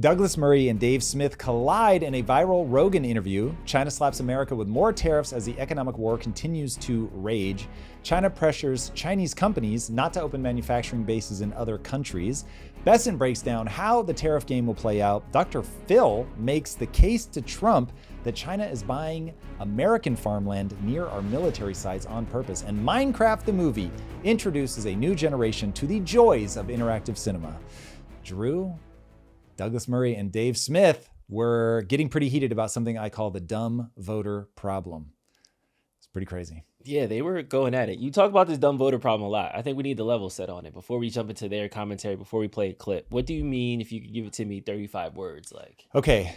Douglas Murray and Dave Smith collide in a viral Rogan interview. China slaps America with more tariffs as the economic war continues to rage. China pressures Chinese companies not to open manufacturing bases in other countries. Bessent breaks down how the tariff game will play out. Dr. Phil makes the case to Trump that China is buying American farmland near our military sites on purpose. And Minecraft the movie introduces a new generation to the joys of interactive cinema. Drew, Douglas Murray, and Dave Smith were getting pretty heated about something I call the dumb voter problem. It's pretty crazy. Yeah, they were going at it. You talk about this dumb voter problem a lot. I think we need the level set on it before we jump into their commentary, before we play a clip. What do you mean if you could give it to me 35 words? Okay,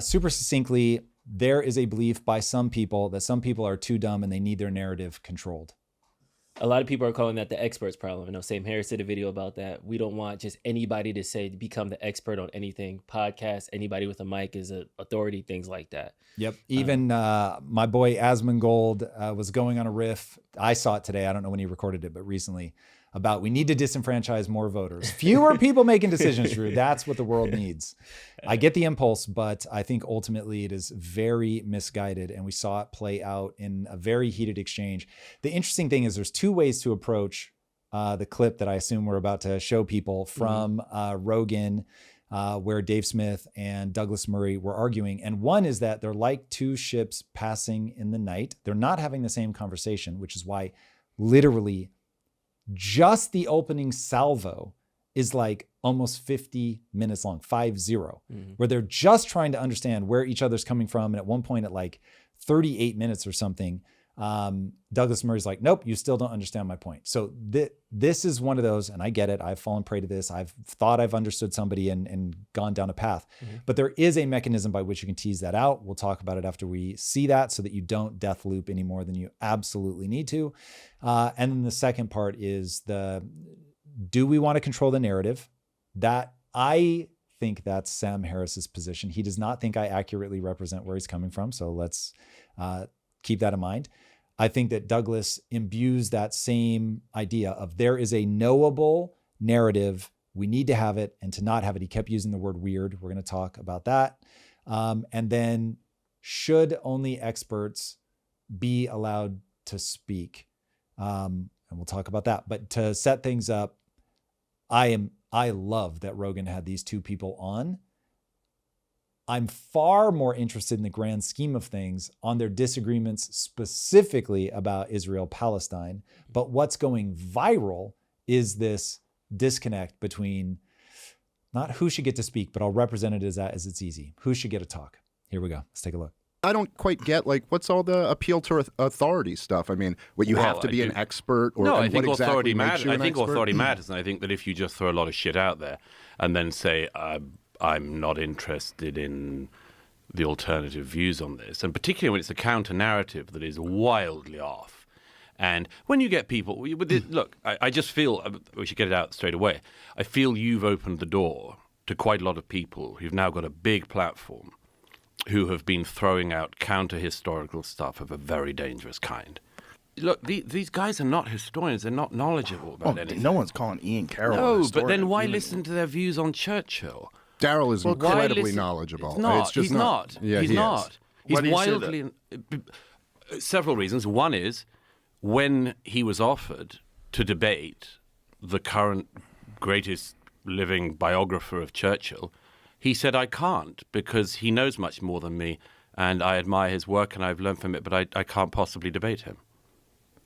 super succinctly, there is a belief by some people that some people are too dumb and they need their narrative controlled. A lot of people are calling that the experts problem. I know Sam Harris did a video about that. We don't want just anybody to become the expert on anything. Podcast, anybody with a mic is an authority, things like that. Yep. Even my boy Asmongold was going on a riff. I saw it today. I don't know when he recorded it, but recently, about we need to disenfranchise more voters. Fewer people making decisions, Drew. That's what the world needs. I get the impulse, but I think ultimately it is very misguided. And we saw it play out in a very heated exchange. The interesting thing is there's two ways to approach the clip that I assume we're about to show people from Rogan, where Dave Smith and Douglas Murray were arguing. And one is that they're like two ships passing in the night. They're not having the same conversation, which is why literally just the opening salvo is like almost 50 minutes long, 50, where they're just trying to understand where each other's coming from. And at one point at like 38 minutes or something, Douglas Murray's like, nope, you still don't understand my point. So this is one of those, and I get it. I've fallen prey to this. I've thought I've understood somebody and gone down a path, but there is a mechanism by which you can tease that out. We'll talk about it after we see that so that you don't death loop any more than you absolutely need to. And then the second part is do we want to control the narrative? That I think that's Sam Harris's position. He does not think I accurately represent where he's coming from. So let's keep that in mind. I think that Douglas imbues that same idea of there is a knowable narrative. We need to have it, and to not have it, he kept using the word weird. We're going to talk about that. And then should only experts be allowed to speak? And we'll talk about that. But to set things up, I love that Rogan had these two people on. I'm far more interested in the grand scheme of things on their disagreements specifically about Israel-Palestine. But what's going viral is this disconnect between not who should get to speak, but I'll represent it as that as it's easy. Who should get to talk? Here we go. Let's take a look. I don't quite get, what's all the appeal to authority stuff? I mean, you have to be an expert? Or, no, I think what authority exactly matters. I think expert? authority matters, and I think that if you just throw a lot of shit out there and then say, I'm not interested in the alternative views on this, and particularly when it's a counter-narrative that is wildly off. And when you get people, look, I just feel, we should get it out straight away, I feel you've opened the door to quite a lot of people who've now got a big platform who have been throwing out counter-historical stuff of a very dangerous kind. Look, these guys are not historians. They're not knowledgeable about anything. No one's calling Ian Carroll No, a historian. but then why listen to their views on Churchill? Darryl is incredibly knowledgeable. He's not. It's just he's not. Yeah, he's he not. Is. He's Why do you say wildly... Several reasons. One is, when he was offered to debate the current greatest living biographer of Churchill, he said, I can't, because he knows much more than me, and I admire his work and I've learned from it, but I can't possibly debate him.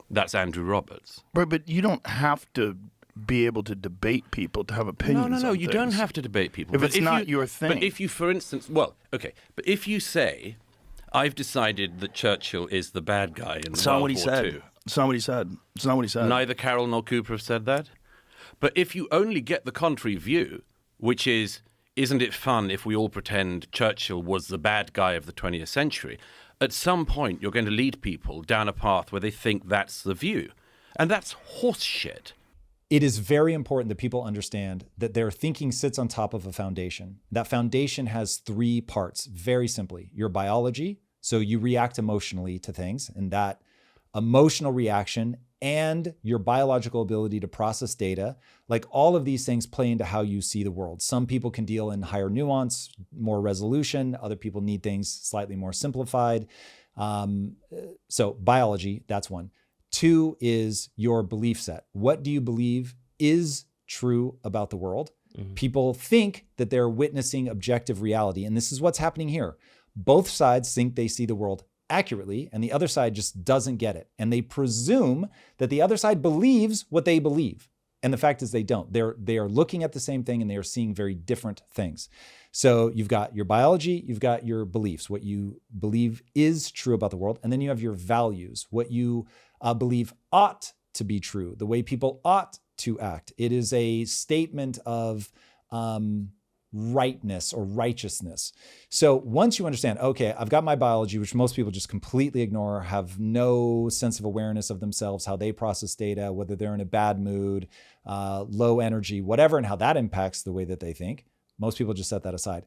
That's Andrew Roberts. But you don't have to be able to debate people to have opinions. No, on you things. don't have to debate people. If it's not your thing. But if you, for instance, but if you say, I've decided that Churchill is the bad guy in the World War II. It's not what he said. It's not what he said. Neither Carroll nor Cooper have said that. But if you only get the contrary view, which is, isn't it fun if we all pretend Churchill was the bad guy of the 20th century? At some point, you're going to lead people down a path where they think that's the view. And that's horse shit. It is very important that people understand that their thinking sits on top of a foundation. That foundation has three parts, very simply. Your biology, so you react emotionally to things, and that emotional reaction and your biological ability to process data. Like all of these things play into how you see the world. Some people can deal in higher nuance, more resolution. Other people need things slightly more simplified. So biology, that's one. 2 is your belief set. What do you believe is true about the world? Mm-hmm. People think that they're witnessing objective reality. And this is what's happening here. Both sides think they see the world accurately, and the other side just doesn't get it. And they presume that the other side believes what they believe. And the fact is they don't. They are looking at the same thing and they are seeing very different things. So you've got your biology, you've got your beliefs, what you believe is true about the world. And then you have your values, what you believe ought to be true, the way people ought to act. It is a statement of rightness or righteousness. So once you understand, okay, I've got my biology, which most people just completely ignore, have no sense of awareness of themselves, how they process data, whether they're in a bad mood, low energy, whatever, and how that impacts the way that they think. Most people just set that aside.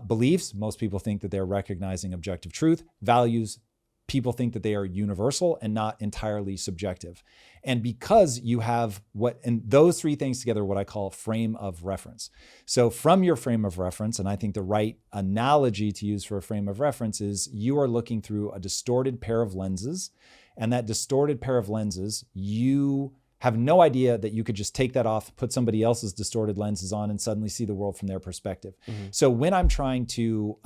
Beliefs, most people think that they're recognizing objective truth. Values, people think that they are universal and not entirely subjective. And because you have and those 3 things together, what I call frame of reference. So from your frame of reference, and I think the right analogy to use for a frame of reference is you are looking through a distorted pair of lenses, and that distorted pair of lenses, you have no idea that you could just take that off, put somebody else's distorted lenses on, and suddenly see the world from their perspective. Mm-hmm. So when I'm trying to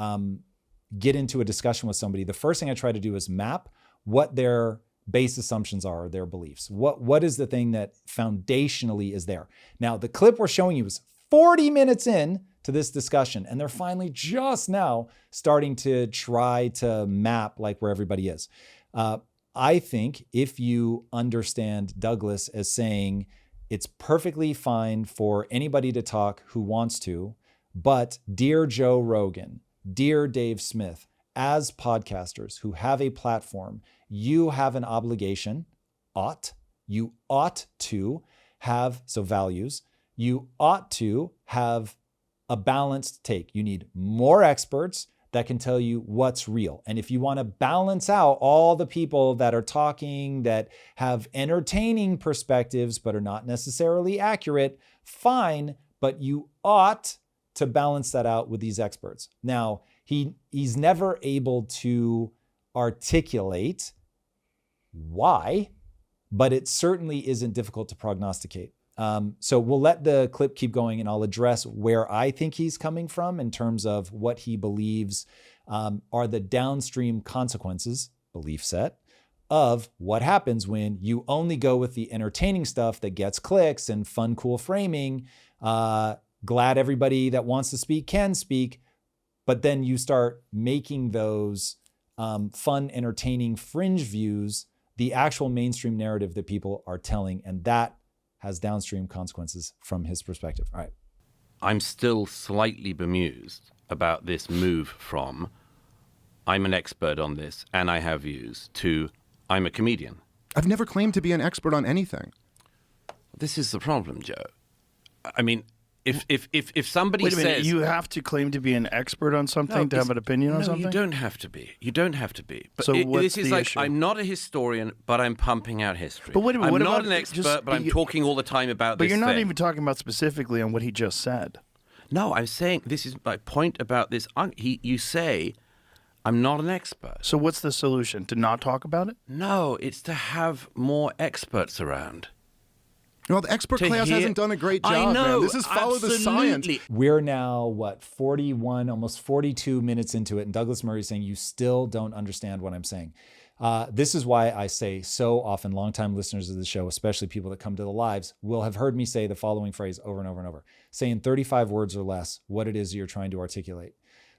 get into a discussion with somebody, the first thing I try to do is map what their base assumptions are, their beliefs. What is the thing that foundationally is there? Now, the clip we're showing you is 40 minutes in to this discussion, and they're finally just now starting to try to map like where everybody is. I think if you understand Douglas as saying it's perfectly fine for anybody to talk who wants to, but dear Joe Rogan, dear Dave Smith, as podcasters who have a platform, you have an obligation, you ought to have, so values, you ought to have a balanced take. You need more experts that can tell you what's real. And if you want to balance out all the people that are talking that have entertaining perspectives but are not necessarily accurate, fine, but you ought to balance that out with these experts. Now, he's never able to articulate why, but it certainly isn't difficult to prognosticate. So we'll let the clip keep going, and I'll address where I think he's coming from in terms of what he believes are the downstream consequences, belief set, of what happens when you only go with the entertaining stuff that gets clicks and fun, cool framing. Glad everybody that wants to speak can speak, but then you start making those fun, entertaining fringe views the actual mainstream narrative that people are telling, and that has downstream consequences from his perspective. All right. I'm still slightly bemused about this move from I'm an expert on this and I have views to I'm a comedian. I've never claimed to be an expert on anything. This is the problem, Joe. I mean, if somebody Wait a minute, says you have to claim to be an expert on something to have an opinion on something? No, you don't have to be. You don't have to be. But so what's this is the like issue? I'm not a historian, but I'm pumping out history. But wait a minute, I'm what not about an expert, but I'm talking all the time about but this. But you're not thing. even talking about specifically on what he just said. No, I'm saying this is my point about this. You say I'm not an expert. So what's the solution? To not talk about it? No, it's to have more experts around. Well, the expert class hasn't done a great job, I know, man. This is follow the science. We're now, 41, almost 42 minutes into it, and Douglas Murray is saying you still don't understand what I'm saying. This is why I say so often, longtime listeners of the show, especially people that come to the lives, will have heard me say the following phrase over and over and over. Say in 35 words or less what it is you're trying to articulate.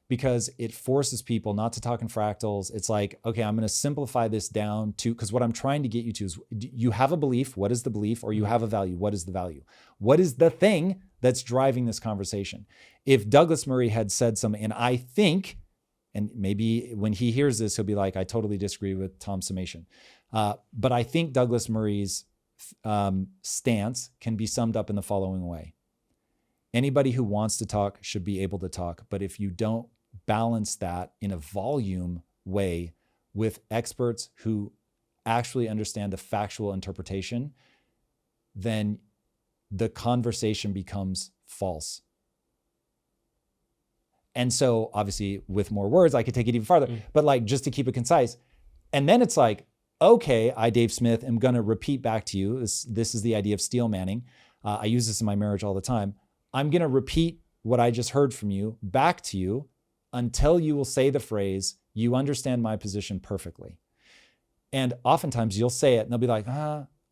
Because it forces people not to talk in fractals. It's like, okay, I'm going to simplify this down to, because what I'm trying to get you to is you have a belief. What is the belief? Or you have a value. What is the value? What is the thing that's driving this conversation? If Douglas Murray had said something, and I think, and maybe when he hears this, he'll be like, I totally disagree with Tom's summation. But I think Douglas Murray's stance can be summed up in the following way. Anybody who wants to talk should be able to talk. But if you don't balance that in a volume way with experts who actually understand the factual interpretation, then the conversation becomes false. And so obviously with more words, I could take it even farther, but like just to keep it concise. And then it's like, okay, I, Dave Smith, am going to repeat back to you. This is the idea of steel manning. I use this in my marriage all the time. I'm going to repeat what I just heard from you back to you until you will say the phrase, you understand my position perfectly. And oftentimes you'll say it and they'll be like,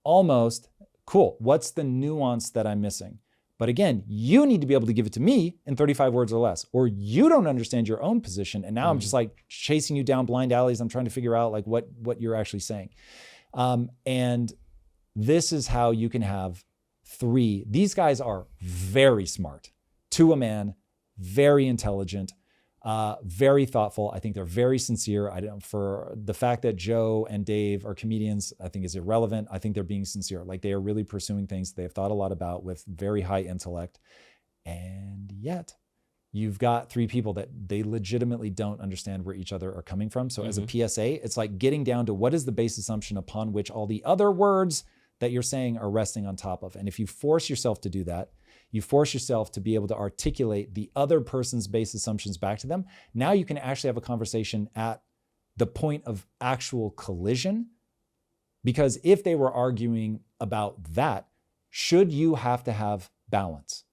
almost. Cool. What's the nuance that I'm missing? But again, you need to be able to give it to me in 35 words or less, or you don't understand your own position. And now I'm just like chasing you down blind alleys. I'm trying to figure out like what you're actually saying. And this is how you can have three. These guys are very smart to a man, very intelligent, very thoughtful. I think they're very sincere. For the fact that Joe and Dave are comedians, I think is irrelevant. I think they're being sincere. Like they are really pursuing things they've thought a lot about with very high intellect. And yet you've got three people that they legitimately don't understand where each other are coming from. So as a PSA, it's like getting down to what is the base assumption upon which all the other words that you're saying are resting on top of. And if you force yourself to do that, you force yourself to be able to articulate the other person's base assumptions back to them. Now you can actually have a conversation at the point of actual collision. Because if they were arguing about that, should you have to have balance?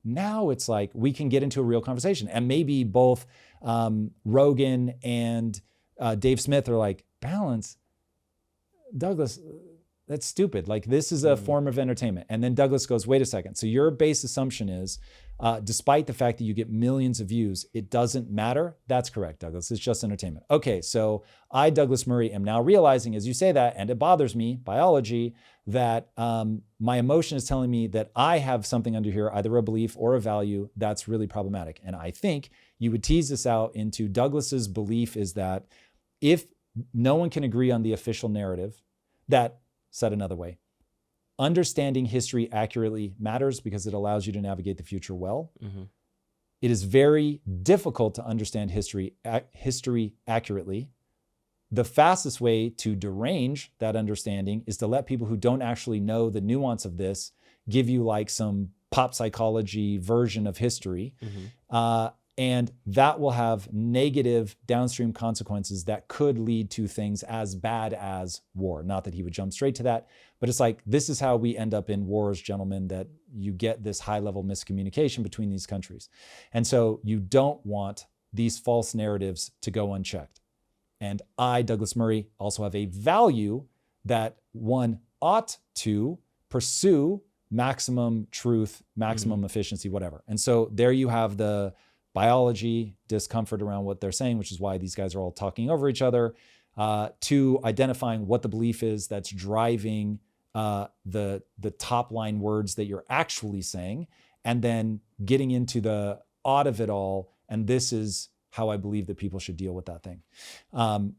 Now it's like we can get into a real conversation. And maybe both Rogan and Dave Smith are like, balance? Douglas, that's stupid. Like this is a form of entertainment. And then Douglas goes, wait a second. So your base assumption is, despite the fact that you get millions of views, it doesn't matter. That's correct, Douglas. It's just entertainment. Okay, so I, Douglas Murray, am now realizing as you say that, and it bothers me, biology, that my emotion is telling me that I have something under here, either a belief or a value that's really problematic. And I think you would tease this out into Douglas's belief is that if no one can agree on the official narrative, that, said another way, understanding history accurately matters because it allows you to navigate the future well. It is very difficult to understand history accurately. The fastest way to derange that understanding is to let people who don't actually know the nuance of this give you like some pop psychology version of history. And that will have negative downstream consequences that could lead to things as bad as war. Not that he would jump straight to that, but it's like, this is how we end up in wars, gentlemen, that you get this high level miscommunication between these countries. And so you don't want these false narratives to go unchecked. And I, Douglas Murray, also have a value that one ought to pursue maximum truth, maximum efficiency, whatever. And so there you have the biology, discomfort around what they're saying, which is why these guys are all talking over each other, to identifying what the belief is that's driving the top line words that you're actually saying, and then getting into the ought of it all. And this is how I believe that people should deal with that thing. All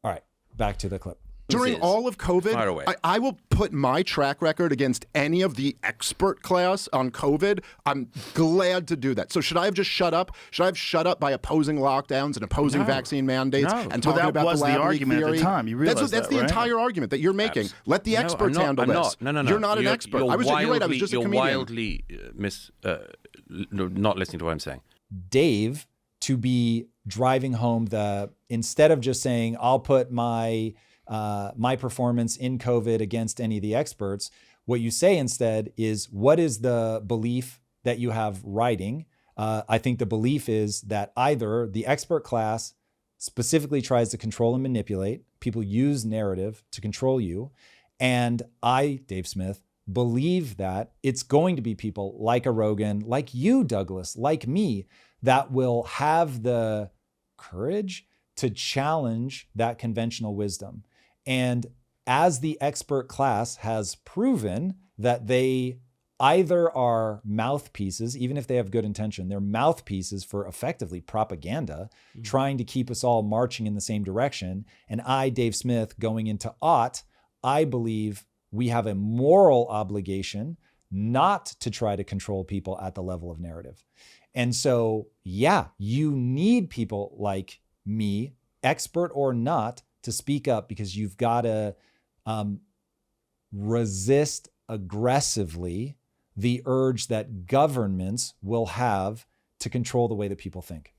right, back to the clip. During all of COVID, I will put my track record against any of the expert class on COVID. I'm glad to do that. So should I have just shut up? Should I have shut up by opposing lockdowns and opposing vaccine mandates and talking about the lab leak theory? At the time. You realize that's the entire argument that you're making. Let the experts handle this. No. You're not an expert. You're right. I was just a comedian. You're wildly not listening to what I'm saying. Dave, to be driving home instead of just saying, I'll put my performance in COVID against any of the experts, what you say instead is, what is the belief that you have writing? I think the belief is that either the expert class specifically tries to control and manipulate, people use narrative to control you, and I, Dave Smith, believe that it's going to be people like a Rogan, like you, Douglas, like me, that will have the courage to challenge that conventional wisdom. And as the expert class has proven that they either are mouthpieces, even if they have good intention, they're mouthpieces for effectively propaganda, trying to keep us all marching in the same direction. And I, Dave Smith, going into ought, I believe we have a moral obligation not to try to control people at the level of narrative. And so, yeah, you need people like me, expert or not, to speak up because you've got to resist aggressively the urge that governments will have to control the way that people think.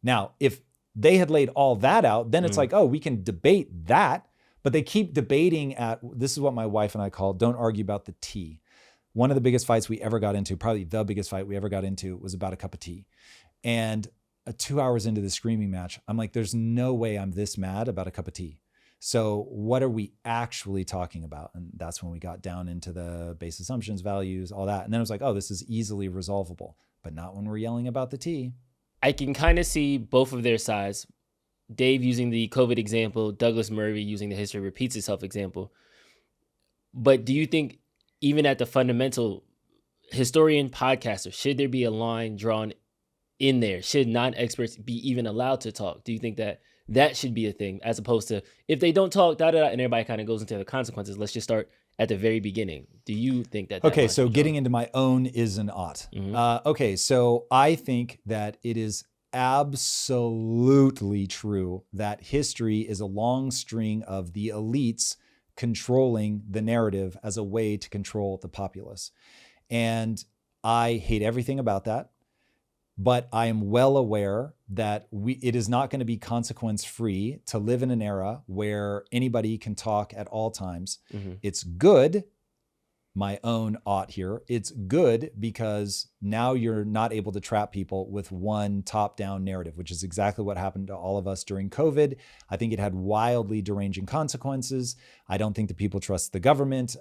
Now, if they had laid all that out, then it's like, oh, we can debate that, but they keep debating this is what my wife and I call, don't argue about the tea. One of the biggest fights we ever got into, probably the biggest fight we ever got into, was about a cup of tea. And 2 hours into the screaming match, I'm like, there's no way I'm this mad about a cup of tea. So what are we actually talking about? And that's when we got down into the base assumptions, values, all that. And then it was like, oh, this is easily resolvable, but not when we're yelling about the tea. I can kind of see both of their sides. Dave using the COVID example, Douglas Murray using the history repeats itself example. But do you think even at the fundamental historian podcaster, should there be a line drawn in there? Should non-experts be even allowed to talk? Do you think that should be a thing, as opposed to if they don't talk, and everybody kind of goes into the consequences? Let's just start at the very beginning. Do you think that? Okay, so getting into my own is an ought. Okay, so I think that it is absolutely true that history is a long string of the elites controlling the narrative as a way to control the populace. And I hate everything about that. But I am well aware that it is not going to be consequence-free to live in an era where anybody can talk at all times. It's good, my own ought here, it's good because now you're not able to trap people with one top-down narrative, which is exactly what happened to all of us during COVID. I think it had wildly deranging consequences. I don't think that people trust the government.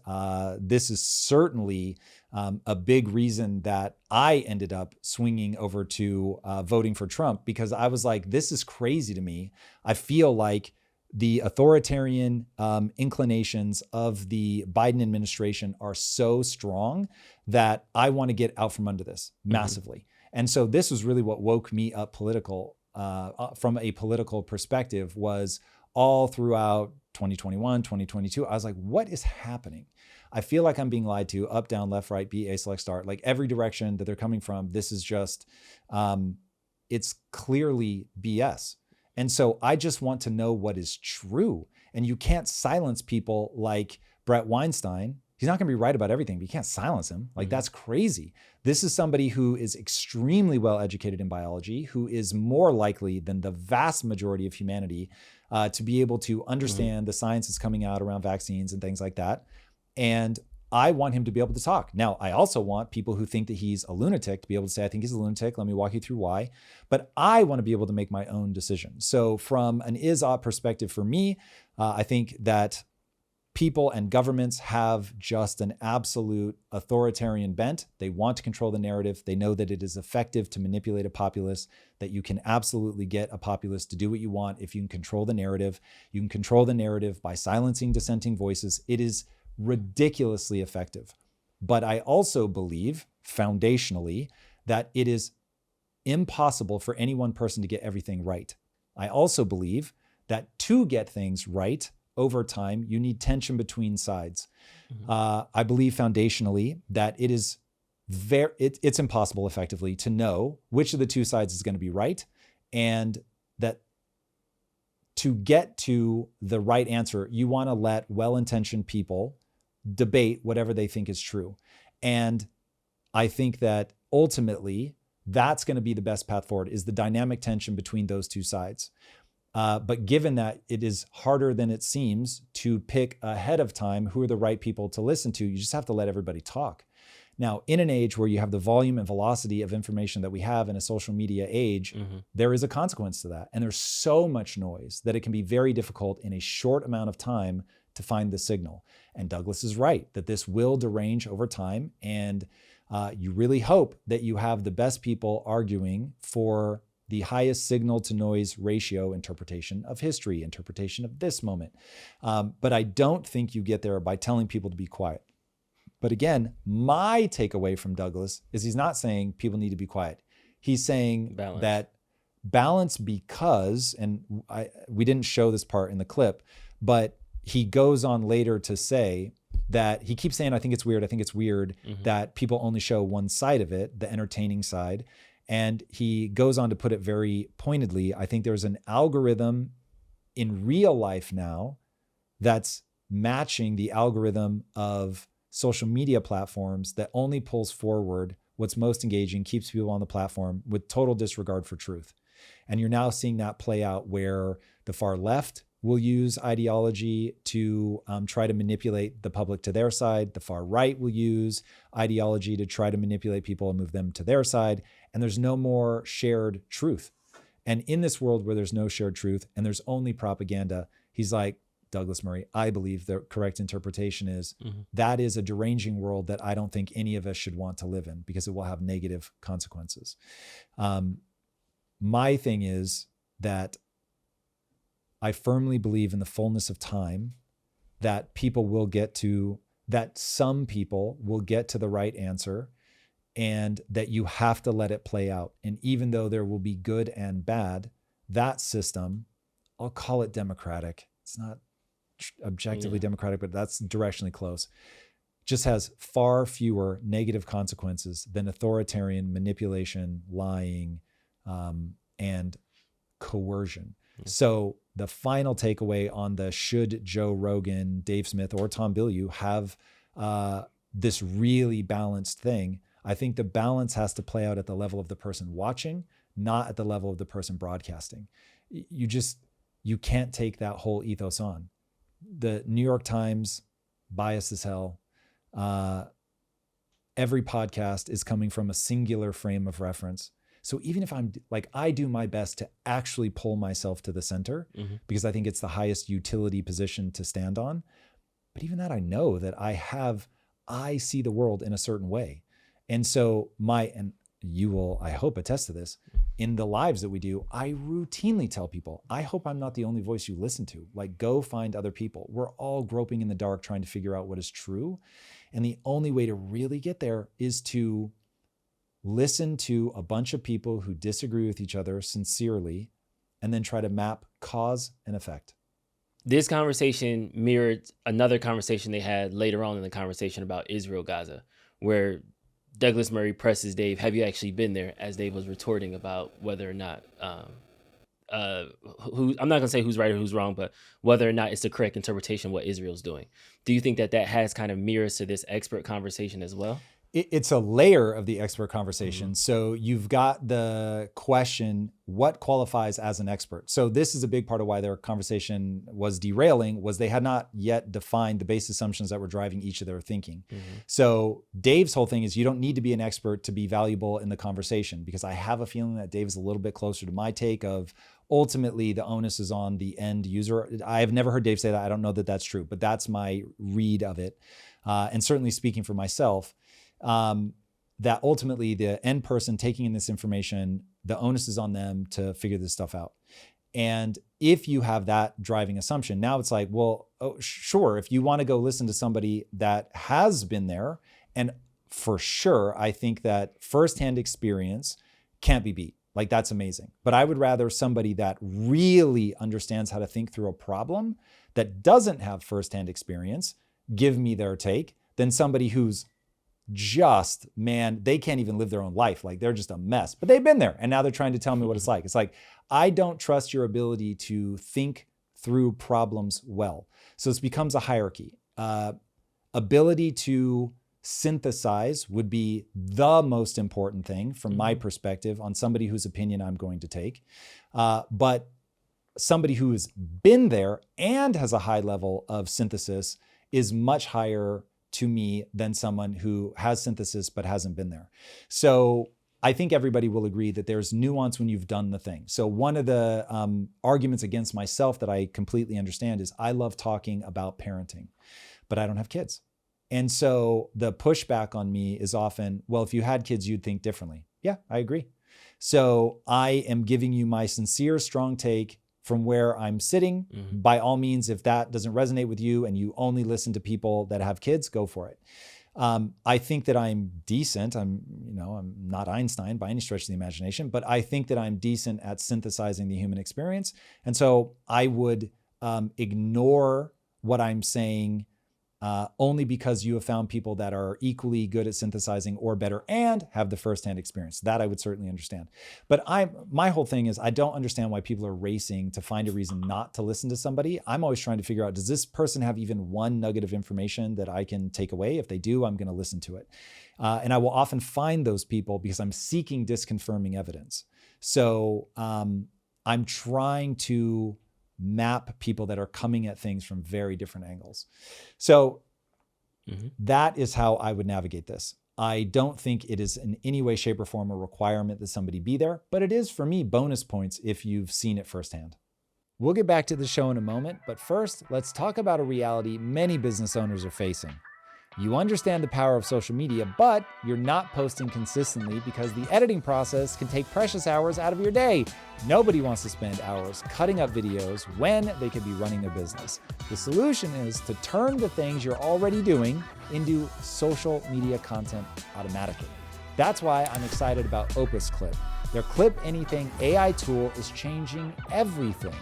This is certainly a big reason that I ended up swinging over to voting for Trump, because I was like, this is crazy to me. I feel like the authoritarian inclinations of the Biden administration are so strong that I want to get out from under this massively. And so this was really what woke me up from a political perspective, was all throughout 2021, 2022. I was like, what is happening? I feel like I'm being lied to, up, down, left, right, B, A, select, start, like every direction that they're coming from. This is just, it's clearly BS. And so I just want to know what is true. And you can't silence people like Brett Weinstein. He's not going to be right about everything, but you can't silence him. Like, that's crazy. This is somebody who is extremely well educated in biology, who is more likely than the vast majority of humanity to be able to understand the science that's coming out around vaccines and things like that. And I want him to be able to talk. Now, I also want people who think that he's a lunatic to be able to say, I think he's a lunatic. Let me walk you through why. But I want to be able to make my own decision. So from an is-ought perspective for me, I think that people and governments have just an absolute authoritarian bent. They want to control the narrative. They know that it is effective to manipulate a populace, that you can absolutely get a populace to do what you want if you can control the narrative. You can control the narrative by silencing dissenting voices. It is ridiculously effective. But I also believe foundationally that it is impossible for any one person to get everything right. I also believe that to get things right over time, you need tension between sides. I believe foundationally that it is it's impossible effectively to know which of the two sides is going to be right, and that to get to the right answer, you want to let well-intentioned people debate whatever they think is true. And I think that ultimately that's going to be the best path forward, is the dynamic tension between those two sides. But given that it is harder than it seems to pick ahead of time who are the right people to listen to, you just have to let everybody talk. Now, in an age where you have the volume and velocity of information that we have in a social media age, there is a consequence to that. And there's so much noise that it can be very difficult in a short amount of time to find the signal. And Douglas is right that this will derange over time. And you really hope that you have the best people arguing for the highest signal to noise ratio interpretation of history, interpretation of this moment. But I don't think you get there by telling people to be quiet. But again, my takeaway from Douglas is he's not saying people need to be quiet. He's saying that balance, because, and we didn't show this part in the clip, but he goes on later to say that he keeps saying, I think it's weird that people only show one side of it, the entertaining side. And he goes on to put it very pointedly. I think there's an algorithm in real life now that's matching the algorithm of social media platforms that only pulls forward what's most engaging, keeps people on the platform with total disregard for truth. And you're now seeing that play out where the far left will use ideology to try to manipulate the public to their side. The far right will use ideology to try to manipulate people and move them to their side. And there's no more shared truth. And in this world where there's no shared truth and there's only propaganda, he's like, Douglas Murray, I believe the correct interpretation is that is a deranging world that I don't think any of us should want to live in because it will have negative consequences. My thing is that I firmly believe in the fullness of time that some people will get to the right answer and that you have to let it play out. And even though there will be good and bad, that system, I'll call it democratic. It's not objectively democratic, but that's directionally close. Just has far fewer negative consequences than authoritarian manipulation, lying, and coercion. So the final takeaway on the should Joe Rogan, Dave Smith, or Tom Bilyeu have this really balanced thing, I think the balance has to play out at the level of the person watching, not at the level of the person broadcasting. You can't take that whole ethos on. The New York Times, biased as hell. Every podcast is coming from a singular frame of reference. So even if I do my best to actually pull myself to the center because I think it's the highest utility position to stand on. But even that, I know that I see the world in a certain way. And so and you will, I hope, attest to this, in the lives that we do, I routinely tell people, I hope I'm not the only voice you listen to. Like, go find other people. We're all groping in the dark trying to figure out what is true. And the only way to really get there is to listen to a bunch of people who disagree with each other sincerely, and then try to map cause and effect. This conversation mirrored another conversation they had later on in the conversation about Israel-Gaza, where Douglas Murray presses Dave, have you actually been there? As Dave was retorting about whether or not, I'm not going to say who's right or who's wrong, but whether or not it's the correct interpretation of what Israel's doing. Do you think that has kind of mirrors to this expert conversation as well? It's a layer of the expert conversation. So you've got the question, what qualifies as an expert? So this is a big part of why their conversation was derailing, was they had not yet defined the base assumptions that were driving each of their thinking. So Dave's whole thing is you don't need to be an expert to be valuable in the conversation, because I have a feeling that Dave is a little bit closer to my take of ultimately the onus is on the end user. I have never heard Dave say that. I don't know that that's true, but that's my read of it. And certainly speaking for myself, that ultimately the end person taking in this information, the onus is on them to figure this stuff out. And if you have that driving assumption, now it's like, well, sure, if you want to go listen to somebody that has been there, and for sure, I think that firsthand experience can't be beat. Like, that's amazing. But I would rather somebody that really understands how to think through a problem that doesn't have firsthand experience give me their take than somebody who's just, they can't even live their own life. Like, they're just a mess, but they've been there and now they're trying to tell me what it's like. It's like, I don't trust your ability to think through problems well. So this becomes a hierarchy. Ability to synthesize would be the most important thing from my perspective on somebody whose opinion I'm going to take. But somebody who has been there and has a high level of synthesis is much higher to me than someone who has synthesis but hasn't been there. So I think everybody will agree that there's nuance when you've done the thing. So one of the arguments against myself that I completely understand is I love talking about parenting, but I don't have kids. And so the pushback on me is often, well, if you had kids, you'd think differently. Yeah, I agree. So I am giving you my sincere, strong take from where I'm sitting. By all means, if that doesn't resonate with you and you only listen to people that have kids, go for it. I think that I'm decent. I'm not Einstein by any stretch of the imagination, but I think that I'm decent at synthesizing the human experience. And so I would ignore what I'm saying only because you have found people that are equally good at synthesizing or better and have the firsthand experience. That I would certainly understand. But my whole thing is I don't understand why people are racing to find a reason not to listen to somebody. I'm always trying to figure out, does this person have even one nugget of information that I can take away? If they do, I'm going to listen to it. And I will often find those people because I'm seeking disconfirming evidence. So I'm trying to map people that are coming at things from very different angles. So that is how I would navigate this. I don't think it is in any way, shape, or form a requirement that somebody be there, but it is for me bonus points if you've seen it firsthand. We'll get back to the show in a moment, but first, let's talk about a reality many business owners are facing. You understand the power of social media, but you're not posting consistently because the editing process can take precious hours out of your day. Nobody wants to spend hours cutting up videos when they could be running their business. The solution is to turn the things you're already doing into social media content automatically. That's why I'm excited about Opus Clip. Their Clip Anything AI tool is changing everything.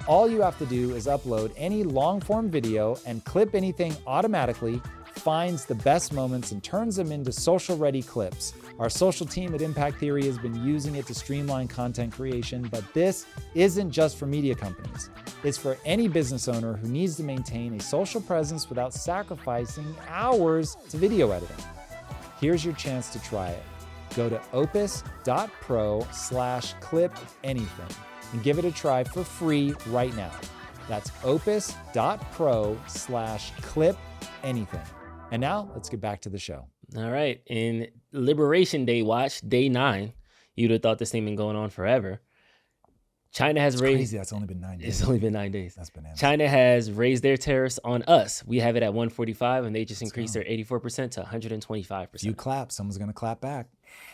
All you have to do is upload any long-form video, and Clip Anything automatically finds the best moments and turns them into social-ready clips. Our social team at Impact Theory has been using it to streamline content creation, but this isn't just for media companies. It's for any business owner who needs to maintain a social presence without sacrificing hours to video editing. Here's your chance to try it. Go to opus.pro/clipanything and give it a try for free right now. That's opus.pro/clipanything. And now let's get back to the show. All right. In Liberation Day watch, day 9, you'd have thought this thing been going on forever. China has raised... Crazy, that's only been 9 days. It's only been 9 days. That's bananas. China has raised their tariffs on us. We have it at 145, and they just increased their 84% to 125%. You clap, someone's going to clap back.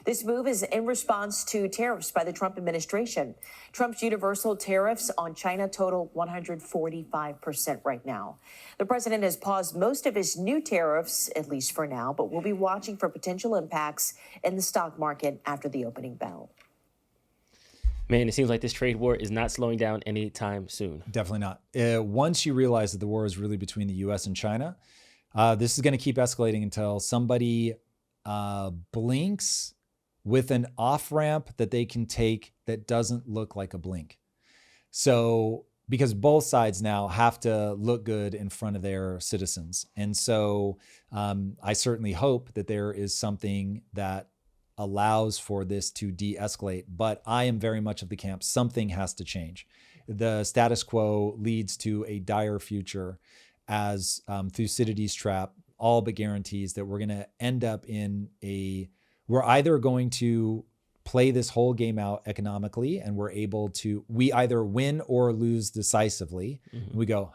This move is in response to tariffs by the Trump administration. Trump's universal tariffs on China total 145% right now. The president has paused most of his new tariffs, at least for now, but we'll be watching for potential impacts in the stock market after the opening bell. Man, it seems like this trade war is not slowing down anytime soon. Definitely not. Once you realize that the war is really between the U.S. and China, this is going to keep escalating until somebody blinks with an off-ramp that they can take that doesn't look like a blink. So, because both sides now have to look good in front of their citizens. And so I certainly hope that there is something that allows for this to de-escalate, but I am very much of the camp, something has to change. The status quo leads to a dire future as Thucydides' trap all but guarantees that we're going to end up in we're either going to play this whole game out economically and we either win or lose decisively. Mm-hmm. We go,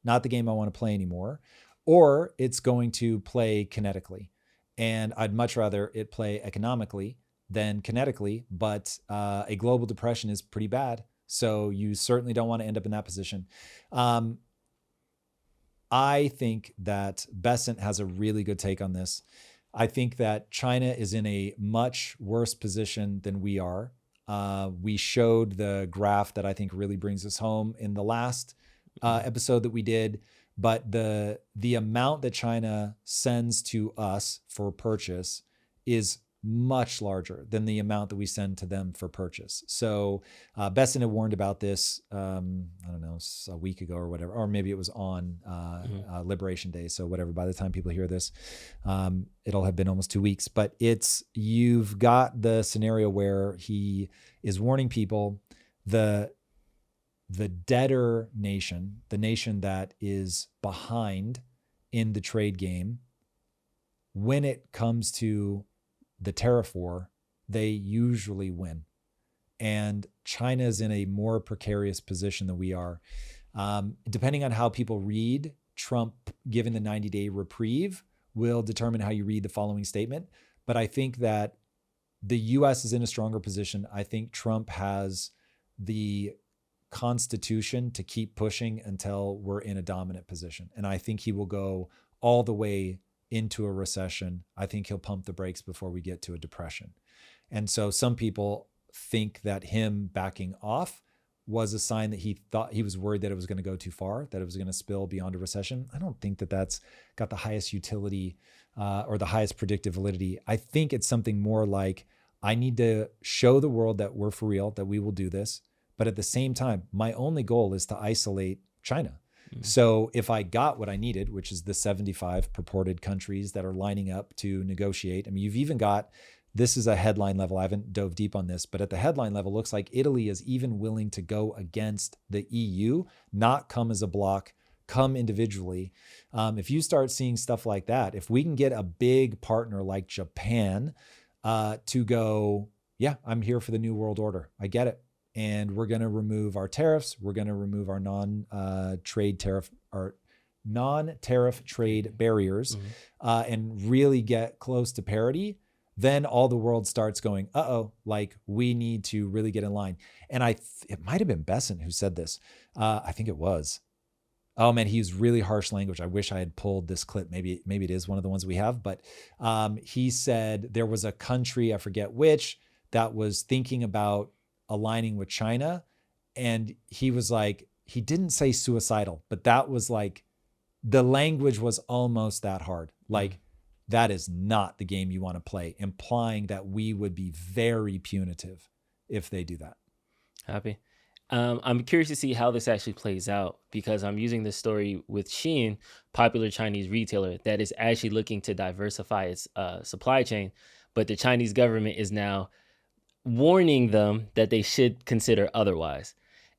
not the game I want to play anymore. Or it's going to play kinetically. And I'd much rather it play economically than kinetically, but a global depression is pretty bad. So you certainly don't want to end up in that position. I think that Bessent has a really good take on this. I think that China is in a much worse position than we are. We showed the graph that I think really brings us home in the last episode that we did. But the amount that China sends to us for purchase is much larger than the amount that we send to them for purchase. So Besson had warned about this, I don't know, a week ago or whatever, or maybe it was on Liberation Day. So whatever, by the time people hear this, it'll have been almost 2 weeks. But you've got the scenario where he is warning people, the debtor nation, the nation that is behind in the trade game, when it comes to the tariff war, they usually win. And China is in a more precarious position than we are. Depending on how people read Trump giving the 90-day reprieve will determine how you read the following statement. But I think that the U.S. is in a stronger position. I think Trump has the constitution to keep pushing until we're in a dominant position. And I think he will go all the way into a recession. I think he'll pump the brakes before we get to a depression. And so some people think that him backing off was a sign that he thought he was worried that it was going to go too far, that it was going to spill beyond a recession. I don't think that that's got the highest utility or the highest predictive validity. I think it's something more like, I need to show the world that we're for real, that we will do this. But at the same time, my only goal is to isolate China. So if I got what I needed, which is the 75 purported countries that are lining up to negotiate, I mean, you've even got, this is a headline level, I haven't dove deep on this, but at the headline level, looks like Italy is even willing to go against the EU, not come as a bloc, come individually. If you start seeing stuff like that, if we can get a big partner like Japan to go, yeah, I'm here for the new world order. I get it. And we're going to remove our tariffs. We're going to remove our non-tariff trade barriers and really get close to parity. Then all the world starts going, like we need to really get in line. And it might've been Bessent who said this. I think it was. Oh man, he used really harsh language. I wish I had pulled this clip. Maybe it is one of the ones we have, but he said there was a country, I forget which, that was thinking about aligning with China. And he was like, he didn't say suicidal, but that was like, the language was almost that hard. Like, that is not the game you want to play, implying that we would be very punitive if they do that. Happy. I'm curious to see how this actually plays out, because I'm using this story with Shein, popular Chinese retailer that is actually looking to diversify its supply chain. But the Chinese government is now warning them that they should consider otherwise.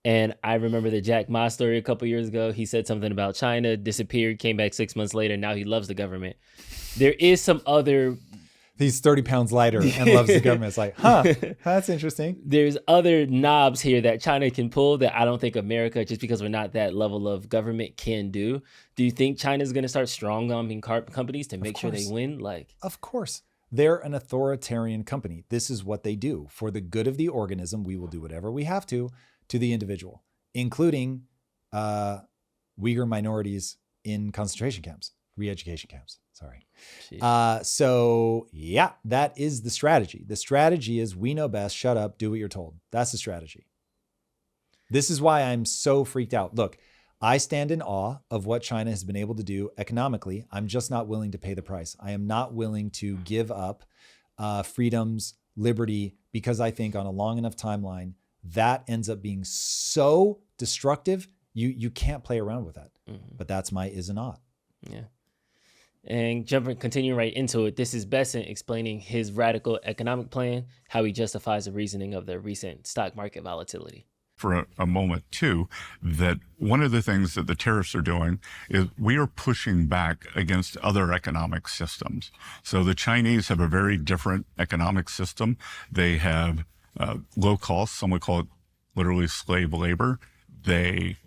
And I remember the Jack Ma story a couple years ago. He said something about China, disappeared, came back 6 months later. Now he loves the government. There is some other... He's 30 pounds lighter and loves the government. It's like, that's interesting. There's other knobs here that China can pull that I don't think America, just because we're not that level of government, can do. Do you think China's going to start strong-arming companies to make sure they win? Of course. They're an authoritarian company. This is what they do. For the good of the organism, we will do whatever we have to the individual, including Uyghur minorities in concentration camps, re-education camps. Sorry. So yeah, that is the strategy. The strategy is, we know best, shut up, do what you're told. That's the strategy. This is why I'm so freaked out. Look, I stand in awe of what China has been able to do economically. I'm just not willing to pay the price. I am not willing to give up freedoms, liberty, because I think on a long enough timeline, that ends up being so destructive. You can't play around with that. But that's my is and not. Yeah. And continuing right into it, this is Bessent explaining his radical economic plan, how he justifies the reasoning of the recent stock market volatility. For a moment too, that one of the things that the tariffs are doing is we are pushing back against other economic systems. So the Chinese have a very different economic system. They have low cost, some would call it literally slave labor. They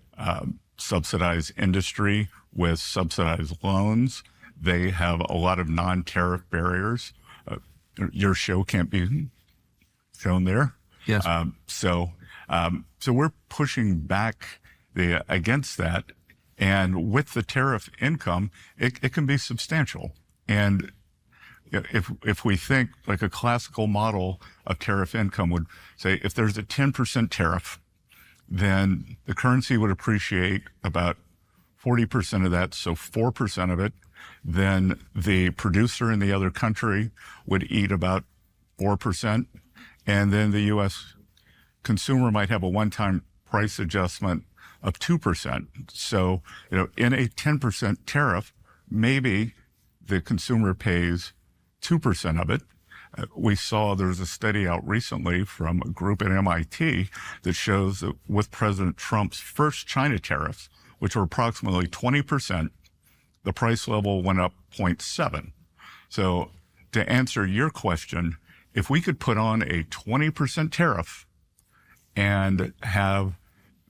subsidize industry with subsidized loans. They have a lot of non-tariff barriers. Your show can't be shown there. Yes. So we're pushing back against that. And with the tariff income, it can be substantial. And if we think like a classical model of tariff income would say, if there's a 10% tariff, then the currency would appreciate about 40% of that, so 4% of it. Then the producer in the other country would eat about 4%. And then the U.S. consumer might have a one-time price adjustment of 2%. So, in a 10% tariff, maybe the consumer pays 2% of it. We saw there's a study out recently from a group at MIT that shows that with President Trump's first China tariffs, which were approximately 20%, the price level went up 0.7. So to answer your question, if we could put on a 20% tariff and have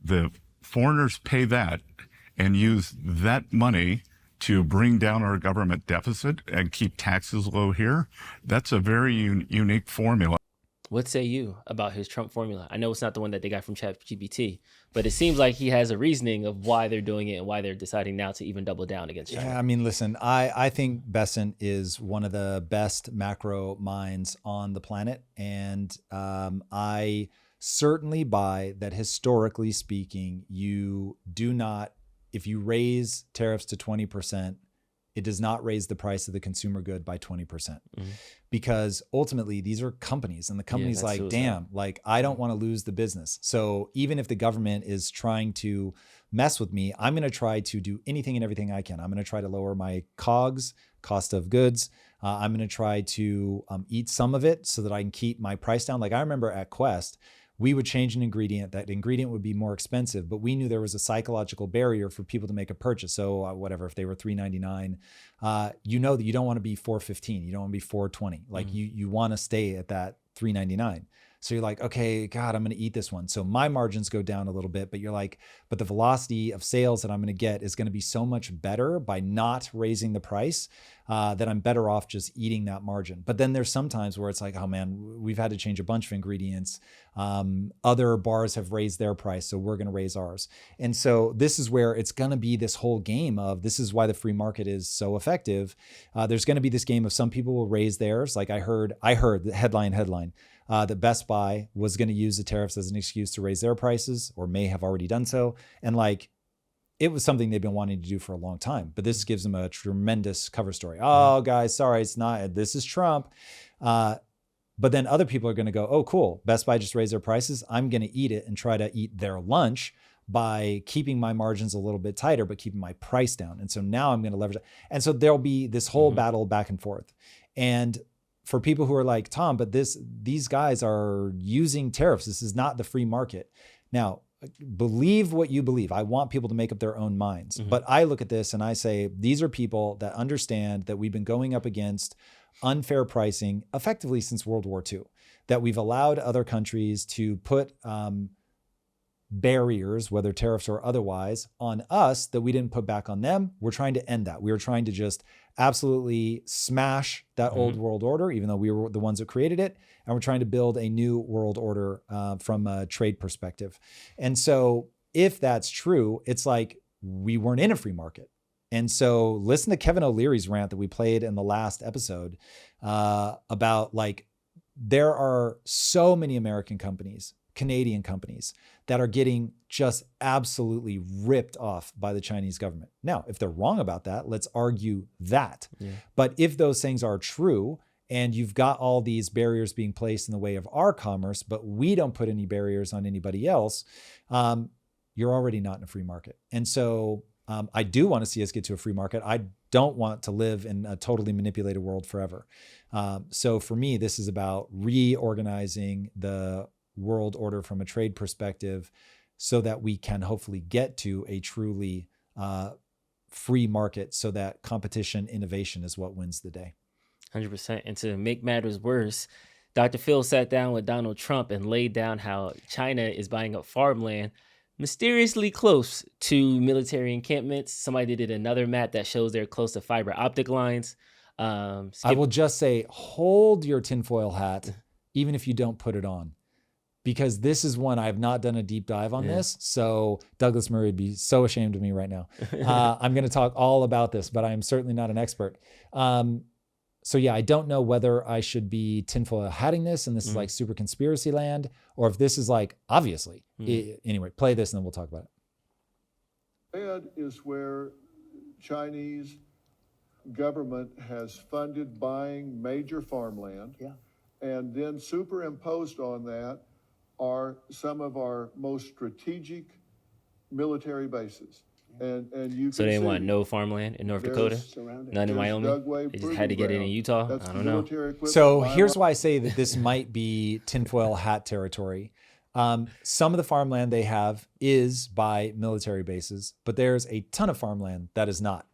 the foreigners pay that and use that money to bring down our government deficit and keep taxes low here, that's a very unique formula. What say you about his Trump formula? I know it's not the one that they got from ChatGPT, but it seems like he has a reasoning of why they're doing it and why they're deciding now to even double down against China. Yeah, I mean, listen, I think Bessent is one of the best macro minds on the planet. And I certainly buy that historically speaking, you do not, if you raise tariffs to 20%, it does not raise the price of the consumer good by 20%. Because ultimately these are companies, and the company's like, damn, like I don't want to lose the business. So even if the government is trying to mess with me, I'm going to try to do anything and everything I can. I'm going to try to lower my COGS, cost of goods. I'm going to try to eat some of it so that I can keep my price down. Like I remember at Quest, we would change an ingredient. That ingredient would be more expensive, but we knew there was a psychological barrier for people to make a purchase. So whatever, if they were $3.99, you know that you don't want to be $4.15. You don't want to be $4.20. Like you want to stay at that $3.99. So you're like, okay, God, I'm going to eat this one. So my margins go down a little bit, but you're like, but the velocity of sales that I'm going to get is going to be so much better by not raising the price that I'm better off just eating that margin. But then there's some times where it's like, oh man, we've had to change a bunch of ingredients. Other bars have raised their price, so we're going to raise ours. And so this is where it's going to be this whole game of, this is why the free market is so effective. There's going to be this game of some people will raise theirs. Like I heard the headline, that Best Buy was going to use the tariffs as an excuse to raise their prices, or may have already done so. And like, it was something they've been wanting to do for a long time, but this gives them a tremendous cover story. Oh guys, sorry, it's not, this is Trump. But then other people are going to go, oh, cool. Best Buy just raised their prices. I'm going to eat it and try to eat their lunch by keeping my margins a little bit tighter, but keeping my price down. And so now I'm going to leverage it. And so there'll be this whole battle back and forth. And for people who are like, Tom, but these guys are using tariffs. This is not the free market. Now, believe what you believe. I want people to make up their own minds. But I look at this and I say, these are people that understand that we've been going up against unfair pricing effectively since World War II, that we've allowed other countries to put barriers, whether tariffs or otherwise, on us that we didn't put back on them. We're trying to end that. We were trying to just absolutely smash that old world order, even though we were the ones that created it. And we're trying to build a new world order from a trade perspective. And so if that's true, it's like we weren't in a free market. And so listen to Kevin O'Leary's rant that we played in the last episode about like, there are so many American companies, Canadian companies that are getting just absolutely ripped off by the Chinese government. Now, if they're wrong about that, let's argue that. Yeah. But if those things are true and you've got all these barriers being placed in the way of our commerce, but we don't put any barriers on anybody else, you're already not in a free market. And so I do want to see us get to a free market. I don't want to live in a totally manipulated world forever. So for me, this is about reorganizing the world order from a trade perspective so that we can hopefully get to a truly free market, so that competition, innovation is what wins the day. 100%. And to make matters worse, Dr. Phil sat down with Donald Trump and laid down how China is buying up farmland mysteriously close to military encampments. Somebody did another map that shows they're close to fiber optic lines. I will just say, hold your tinfoil hat, even if you don't put it on. Because this is one, I have not done a deep dive on this. So Douglas Murray would be so ashamed of me right now. I'm going to talk all about this, but I'm certainly not an expert. So yeah, I don't know whether I should be tinfoil hatting this and this is like super conspiracy land, or if this is like, obviously. Anyway, play this and then we'll talk about it. That is where Chinese government has funded buying major farmland. Yeah. And then superimposed on that are some of our most strategic military bases. And you so they want no farmland in North Dakota, none in Wyoming. They just had to get it in Utah. I don't know. So here's why I say that this might be tinfoil hat territory. Some of the farmland they have is by military bases, but there's a ton of farmland that is not.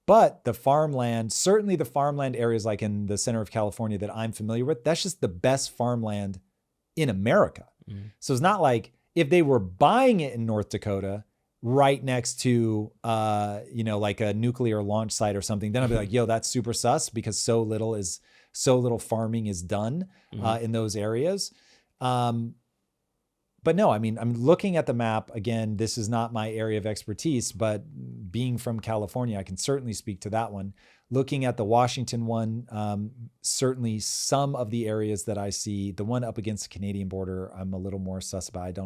But the farmland, certainly the farmland areas like in the center of California that I'm familiar with, that's just the best farmland in America. So it's not like if they were buying it in North Dakota right next to, like a nuclear launch site or something, then I'd be like, yo, that's super sus because so little farming is done in those areas. But no, I mean, I'm looking at the map. Again, this is not my area of expertise, but being from California, I can certainly speak to that one. looking at the Washington one, certainly some of the areas that I see, the one up against the Canadian border, I'm a little more sus about.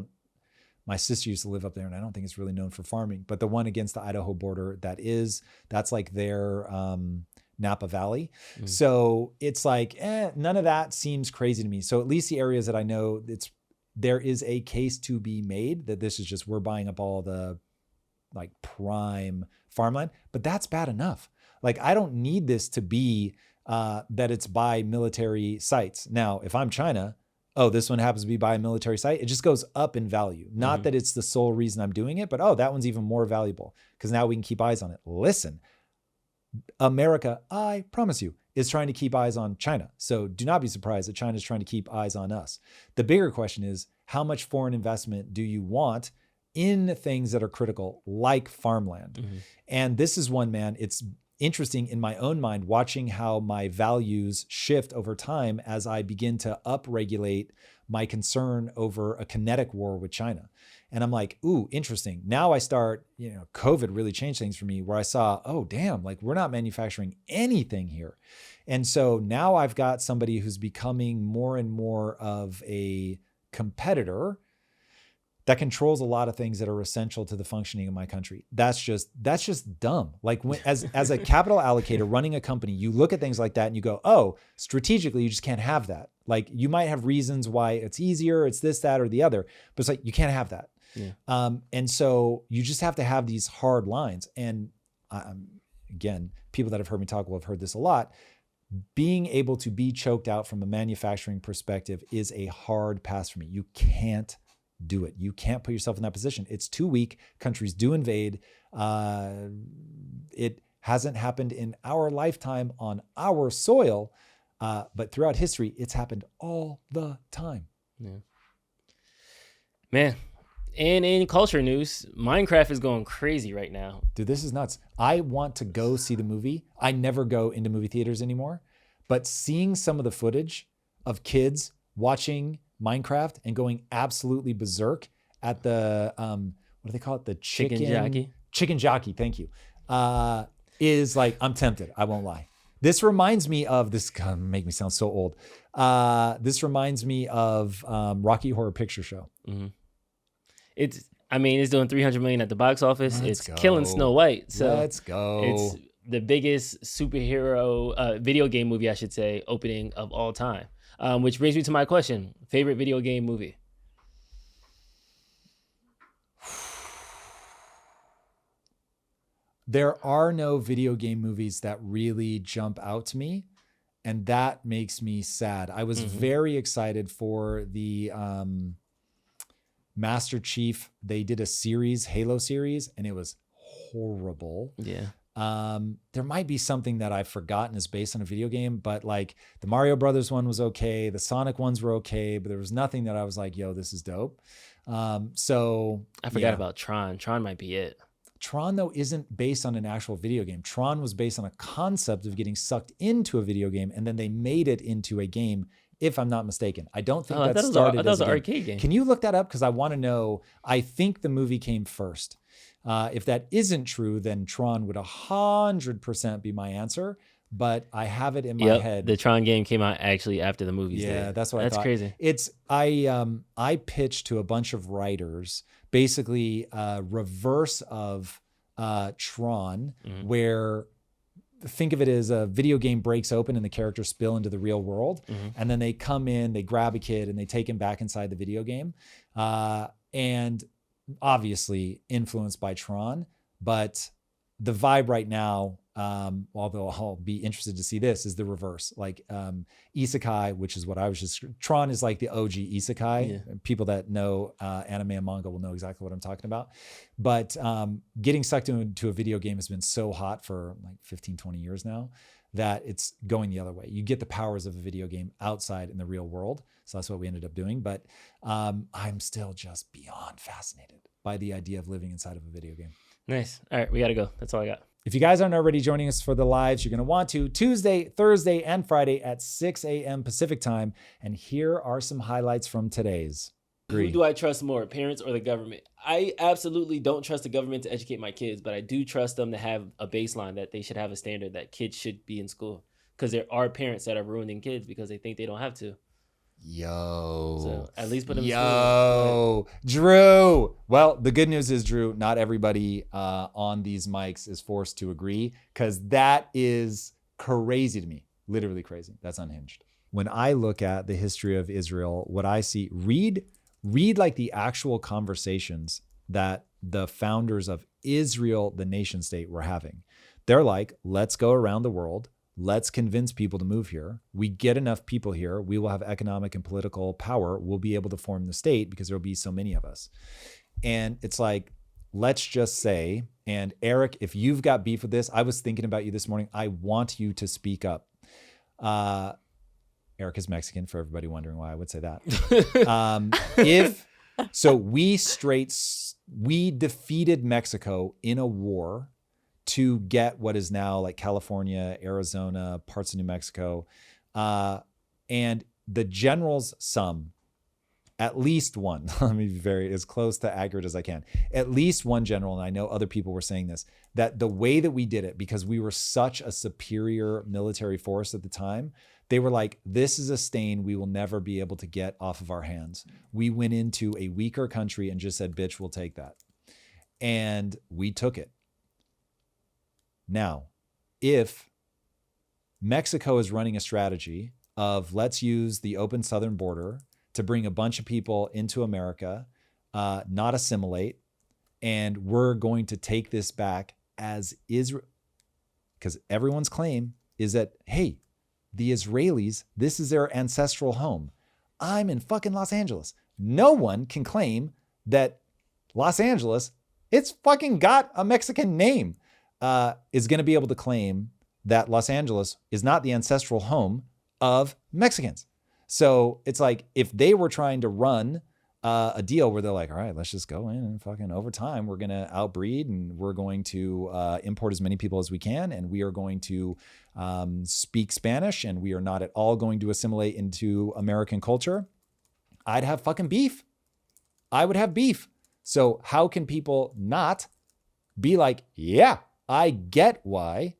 My sister used to live up there, and I don't think it's really known for farming. But the one against the Idaho border, that's like their Napa Valley. So it's like, none of that seems crazy to me. So at least the areas that I know, there is a case to be made that this is just, we're buying up all the like prime farmland, but that's bad enough. Like, I don't need this to be that it's by military sites. Now, if I'm China, this one happens to be by a military site, it just goes up in value. Not that it's the sole reason I'm doing it, but that one's even more valuable because now we can keep eyes on it. Listen, America, I promise you, is trying to keep eyes on China. So do not be surprised that China is trying to keep eyes on us. The bigger question is, how much foreign investment do you want in things that are critical, like farmland? And this is one, man, it's interesting in my own mind, watching how my values shift over time as I begin to upregulate my concern over a kinetic war with China. And I'm like, ooh, interesting. Now I start, COVID really changed things for me, where I saw, oh, damn, like we're not manufacturing anything here. And so now I've got somebody who's becoming more and more of a competitor that controls a lot of things that are essential to the functioning of my country. That's just dumb. Like, as a capital allocator running a company, you look at things like that and you go, oh, strategically, you just can't have that. Like, you might have reasons why it's easier, it's this, that, or the other, but it's like, you can't have that. Yeah. And so you just have to have these hard lines. And again, people that have heard me talk will have heard this a lot. Being able to be choked out from a manufacturing perspective is a hard pass for me. You can't do it. You can't put yourself in that position. It's too weak. Countries do invade. It hasn't happened in our lifetime on our soil, but throughout history, it's happened all the time. Yeah. Man. And in culture news, Minecraft is going crazy right now. Dude, this is nuts. I want to go see the movie. I never go into movie theaters anymore, but seeing some of the footage of kids watching Minecraft and going absolutely berserk at the, what do they call it? The chicken jockey. Chicken jockey, thank you. Is like, I'm tempted, I won't lie. This reminds me of, this gonna make me sound so old. This reminds me of Rocky Horror Picture Show. Mm-hmm. It's doing $300 million at the box office. It's killing Snow White. So let's go. It's the biggest superhero video game movie, I should say, opening of all time. Which brings me to my question: favorite video game movie? There are no video game movies that really jump out to me, and that makes me sad. I was very excited for the Master Chief. They did a series, Halo series, and it was horrible. Yeah. There might be something that I've forgotten is based on a video game, but like the Mario Brothers one was okay. The Sonic ones were okay, but there was nothing that I was like, yo, this is dope. So I forgot about Tron. Tron might be it. Tron, though, isn't based on an actual video game. Tron was based on a concept of getting sucked into a video game, and then they made it into a game, if I'm not mistaken. I don't think that started as an arcade game. Can you look that up? Because I want to know. I think the movie came first. If that isn't true, then Tron would 100% be my answer. But I have it in my head. The Tron game came out actually after the movies. Yeah, that's what I thought. That's crazy. It's I pitched to a bunch of writers, basically reverse of Tron, where think of it as a video game breaks open and the characters spill into the real world, and then they come in, they grab a kid, and they take him back inside the video game, and obviously influenced by Tron, but the vibe right now, although I'll be interested to see this, is the reverse. Like isekai, which is what I was just, Tron is like the OG isekai. Yeah. People that know anime and manga will know exactly what I'm talking about. But getting sucked into a video game has been so hot for like 15, 20 years now that it's going the other way. You get the powers of a video game outside in the real world. So that's what we ended up doing. But I'm still just beyond fascinated by the idea of living inside of a video game. Nice. All right, we got to go. That's all I got. If you guys aren't already joining us for the lives, you're going to want to Tuesday, Thursday, and Friday at 6 a.m. Pacific time. And here are some highlights from today's. Who do I trust more, parents or the government? I absolutely don't trust the government to educate my kids, but I do trust them to have a baseline that they should have a standard that kids should be in school. Because there are parents that are ruining kids because they think they don't have to. So at least put them in school. Drew. Well, the good news is, Drew, not everybody on these mics is forced to agree, because that is crazy to me. Literally crazy. That's unhinged. When I look at the history of Israel, what I see, read like the actual conversations that the founders of Israel, the nation state, were having. They're like, let's go around the world. Let's convince people to move here. We get enough people here. We will have economic and political power. We'll be able to form the state because there'll be so many of us. And it's like, let's just say, and Eric, if you've got beef with this, I was thinking about you this morning. I want you to speak up. Eric is Mexican, for everybody wondering why I would say that. We defeated Mexico in a war to get what is now like California, Arizona, parts of New Mexico. And the generals, at least one, let me be very as close to accurate as I can, at least one general, and I know other people were saying this, that the way that we did it, because we were such a superior military force at the time, they were like, this is a stain we will never be able to get off of our hands. We went into a weaker country and just said, bitch, we'll take that. And we took it. Now, if Mexico is running a strategy of let's use the open southern border to bring a bunch of people into America, not assimilate, and we're going to take this back as Israel, because everyone's claim is that, hey, the Israelis, this is their ancestral home. I'm in fucking Los Angeles. No one can claim that Los Angeles, it's fucking got a Mexican name, is going to be able to claim that Los Angeles is not the ancestral home of Mexicans. So it's like, if they were trying to run a deal where they're like, all right, let's just go in and fucking over time, we're going to outbreed and we're going to import as many people as we can. And we are going to speak Spanish and we are not at all going to assimilate into American culture. I'd have fucking beef. I would have beef. So how can people not be like, yeah, I get why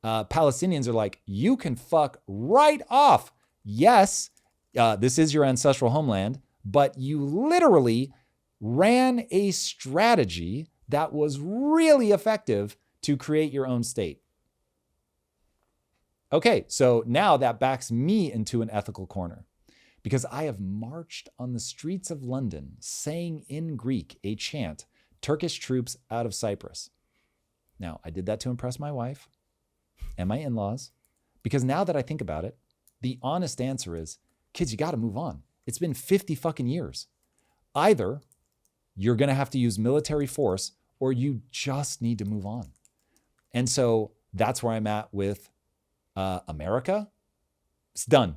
Palestinians are like, you can fuck right off. Yes, this is your ancestral homeland, but you literally ran a strategy that was really effective to create your own state. Okay, so now that backs me into an ethical corner, because I have marched on the streets of London saying in Greek a chant, Turkish troops out of Cyprus. Now, I did that to impress my wife and my in-laws, because now that I think about it, the honest answer is, kids, you got to move on. It's been 50 fucking years. Either you're going to have to use military force or you just need to move on. And so that's where I'm at with America. It's done.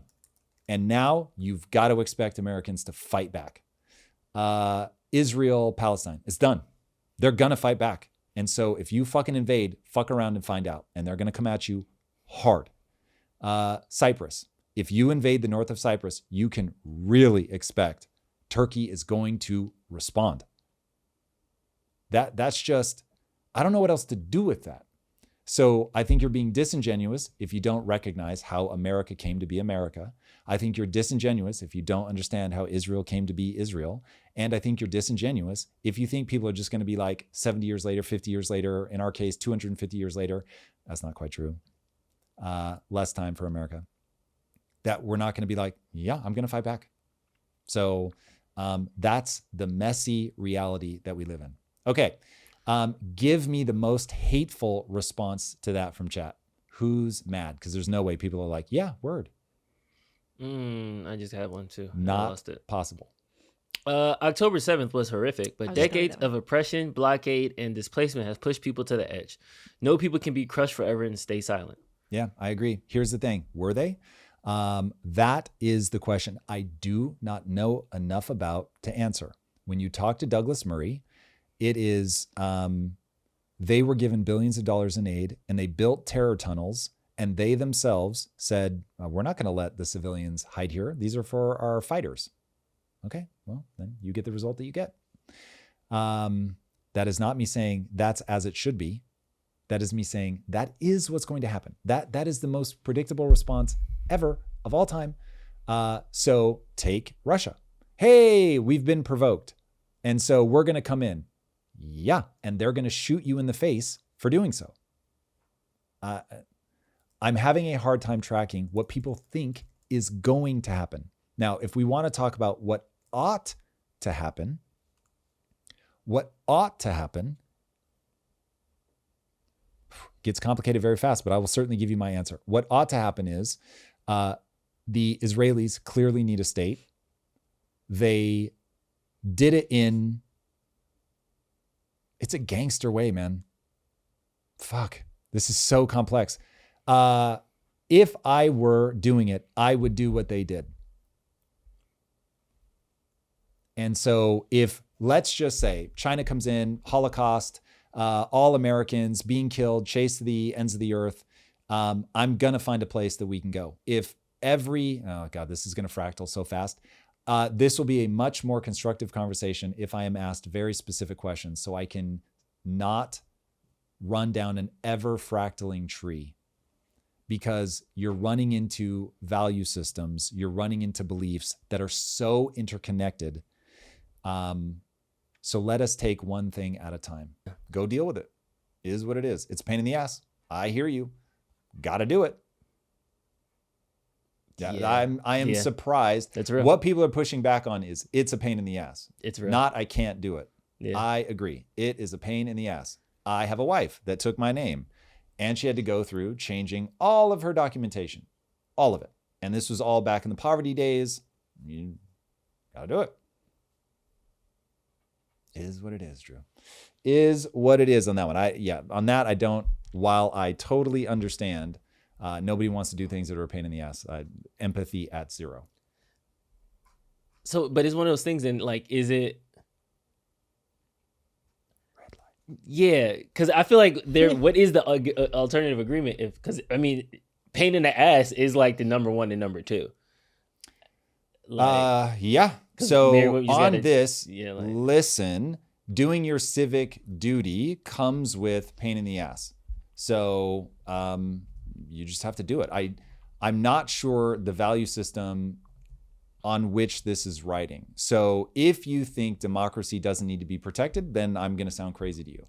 And now you've got to expect Americans to fight back. Israel, Palestine, it's done. They're going to fight back. And so if you fucking invade, fuck around and find out. And they're going to come at you hard. Cyprus. If you invade the north of Cyprus, you can really expect Turkey is going to respond. That's just, I don't know what else to do with that. So I think you're being disingenuous if you don't recognize how America came to be America. I think you're disingenuous if you don't understand how Israel came to be Israel. And I think you're disingenuous if you think people are just going to be like 70 years later, 50 years later, in our case, 250 years later. That's not quite true. Less time for America. That we're not going to be like, yeah, I'm going to fight back. So that's the messy reality that we live in. Okay. Give me the most hateful response to that from chat. Who's mad? Because there's no way people are like, yeah, word. I just had one too. Not I lost it. Possible. October 7th was horrific, but decades of oppression, blockade, and displacement have pushed people to the edge. No people can be crushed forever and stay silent. Yeah, I agree. Here's the thing. Were they? That is the question I do not know enough about to answer. When you talk to Douglas Murray, it is, they were given billions of dollars in aid and they built terror tunnels, and they themselves said, we're not going to let the civilians hide here. These are for our fighters. Okay, well, then you get the result that you get. That is not me saying that's as it should be. That is me saying that is what's going to happen. That is the most predictable response ever of all time. So take Russia. Hey, we've been provoked. And so we're going to come in. Yeah. And they're going to shoot you in the face for doing so. I'm having a hard time tracking what people think is going to happen. Now, if we want to talk about what ought to happen, gets complicated very fast, but I will certainly give you my answer. What ought to happen is the Israelis clearly need a state. They did it it's a gangster way, man. Fuck, this is so complex. If I were doing it, I would do what they did. And so if, let's just say, China comes in, Holocaust, all Americans being killed, chased to the ends of the earth, I'm going to find a place that we can go. If oh God, this is going to fractal so fast. This will be a much more constructive conversation if I am asked very specific questions so I can not run down an ever fractaling tree, because you're running into value systems, you're running into beliefs that are so interconnected. So let us take one thing at a time. Go deal with it. It is what it is. It's a pain in the ass. I hear you. Got to do it. Yeah. I am surprised. That's real. What people are pushing back on is it's a pain in the ass. It's real. Not I can't do it. Yeah. I agree. It is a pain in the ass. I have a wife that took my name and she had to go through changing all of her documentation, all of it. And this was all back in the poverty days. You got to do it. Is what it is, Drew. Is what it is on that one. On that, I don't, while I totally understand, nobody wants to do things that are a pain in the ass. Empathy at 0. So, but it's one of those things, and like, is it? Red light. Yeah, because I feel like what is the alternative agreement? Because I mean, pain in the ass is like the number 1 and number 2. Like, yeah. So listen, doing your civic duty comes with pain in the ass. So you just have to do it. I'm not sure the value system on which this is writing. So if you think democracy doesn't need to be protected, then I'm going to sound crazy to you.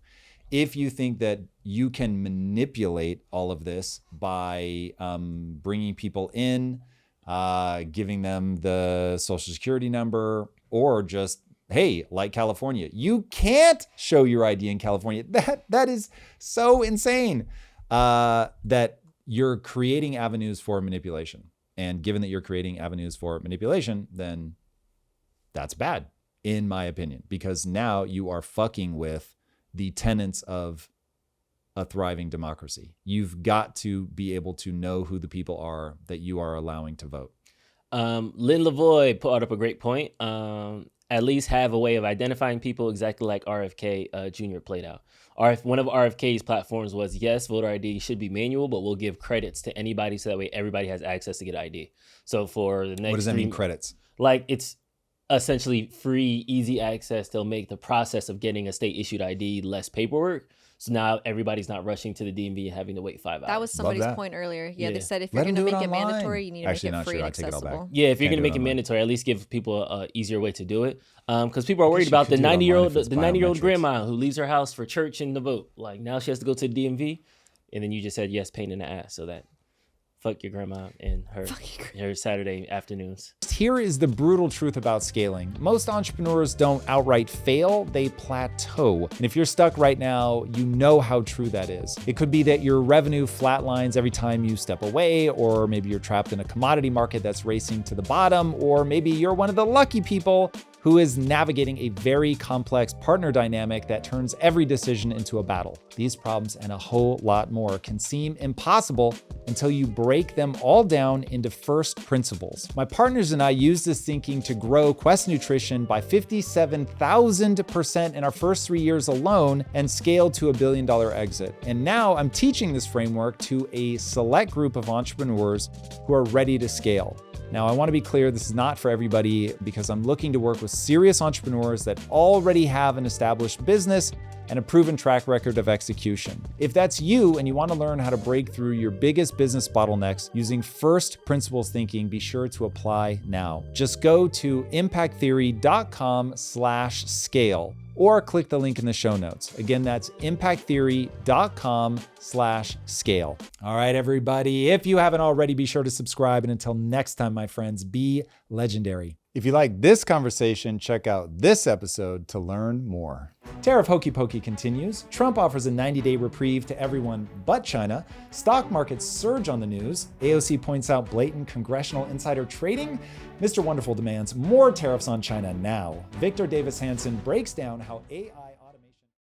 If you think that you can manipulate all of this by bringing people in, giving them the social security number, or just, hey, like California, you can't show your ID in California. That is so insane that you're creating avenues for manipulation. And given that you're creating avenues for manipulation, then that's bad, in my opinion, because now you are fucking with the tenets of a thriving democracy. You've got to be able to know who the people are that you are allowing to vote. Lynn Lavoie brought up a great point. At least have a way of identifying people, exactly like RFK Jr. played out. One of RFK's platforms was, yes, voter ID should be manual, but we'll give credits to anybody so that way everybody has access to get ID. So for the next, what does that mean, credits? Like, it's essentially free, easy access. They'll make the process of getting a state issued ID less paperwork. So now everybody's not rushing to the DMV and having to wait 5 hours. That was somebody's point earlier. Yeah, they said if you're Let 'em going to do make it it online. mandatory, you need to Actually, make it not free sure. and I take it all back. accessible. Yeah, if you're Can't going to do it make it online. mandatory, at least give people an easier way to do it. Because people are I worried guess you about could the do it online 90-year-old if it's the 90-year-old biometrics. grandma who leaves her house for church and to vote. Like, now she has to go to the DMV, and then you just said yes, pain in the ass. So that fuck your grandma and her Saturday afternoons. Here is the brutal truth about scaling. Most entrepreneurs don't outright fail, they plateau. And if you're stuck right now, you know how true that is. It could be that your revenue flatlines every time you step away, or maybe you're trapped in a commodity market that's racing to the bottom, or maybe you're one of the lucky people who is navigating a very complex partner dynamic that turns every decision into a battle. These problems and a whole lot more can seem impossible until you break them all down into first principles. My partners and I used this thinking to grow Quest Nutrition by 57,000% in our first 3 years alone and scale to $1 billion exit. And now I'm teaching this framework to a select group of entrepreneurs who are ready to scale. Now, I want to be clear, this is not for everybody because I'm looking to work with serious entrepreneurs that already have an established business and a proven track record of execution. If that's you and you want to learn how to break through your biggest business bottlenecks using first principles thinking, be sure to apply now. Just go to impacttheory.com/scale or click the link in the show notes. Again, that's impacttheory.com/scale. All right, everybody, if you haven't already, be sure to subscribe. And until next time, my friends, be legendary. If you like this conversation, check out this episode to learn more. Tariff Hokey Pokey continues. Trump offers a 90-day reprieve to everyone but China. Stock markets surge on the news. AOC points out blatant congressional insider trading. Mr. Wonderful demands more tariffs on China now. Victor Davis Hanson breaks down how AI